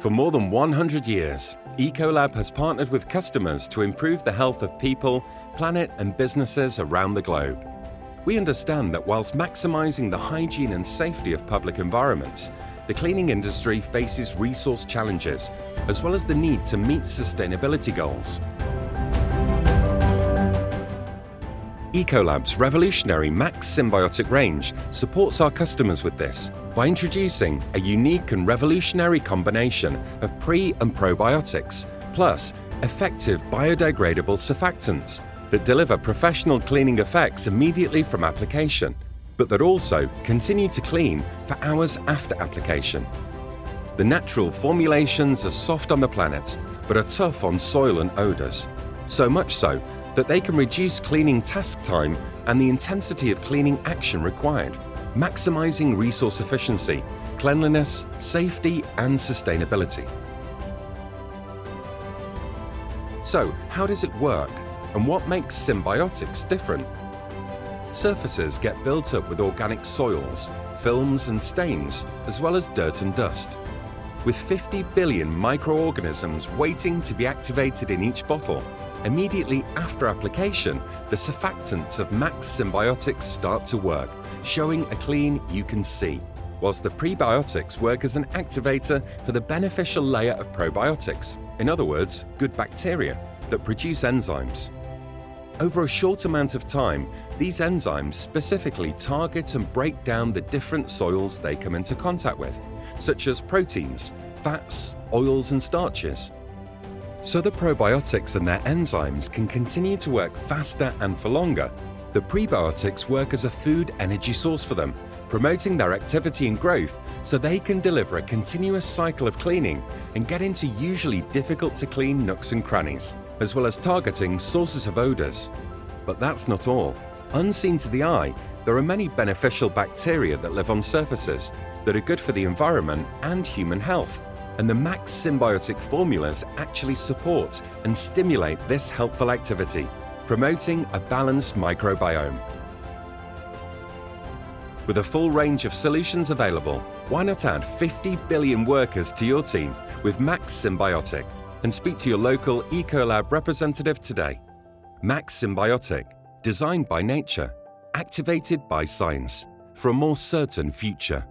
For more than 100 years, Ecolab has partnered with customers to improve the health of people, planet and businesses around the globe. We understand that whilst maximising the hygiene and safety of public environments, the cleaning industry faces resource challenges, as well as the need to meet sustainability goals. Ecolab's revolutionary MAXX Synbiotic range supports our customers with this by introducing a unique and revolutionary combination of pre- and probiotics, plus effective biodegradable surfactants that deliver professional cleaning effects immediately from application, but that also continue to clean for hours after application. The natural formulations are soft on the planet, but are tough on soil and odours, so much so that they can reduce cleaning task time and the intensity of cleaning action required, maximising resource efficiency, cleanliness, safety and sustainability. So, how does it work, and what makes Synbiotics different? Surfaces get built up with organic soils, films and stains, as well as dirt and dust. With 50 billion micro-organisms waiting to be activated in each bottle, immediately after application, the surfactants of MAXX Synbiotics start to work, showing a clean you can see, whilst the prebiotics work as an activator for the beneficial layer of probiotics, in other words, good bacteria, that produce enzymes. Over a short amount of time, these enzymes specifically target and break down the different soils they come into contact with, such as proteins, fats, oils and starches. So the probiotics and their enzymes can continue to work faster and for longer. The prebiotics work as a food energy source for them, promoting their activity and growth so they can deliver a continuous cycle of cleaning and get into usually difficult to clean nooks and crannies, as well as targeting sources of odours. But that's not all. Unseen to the eye, there are many beneficial bacteria that live on surfaces that are good for the environment and human health. And the MAXX Synbiotic formulas actually support and stimulate this helpful activity, promoting a balanced microbiome. With a full range of solutions available, why not add 50 billion workers to your team with MAXX Synbiotic and speak to your local Ecolab representative today. MAXX Synbiotic, designed by nature, activated by science, for a more certain future.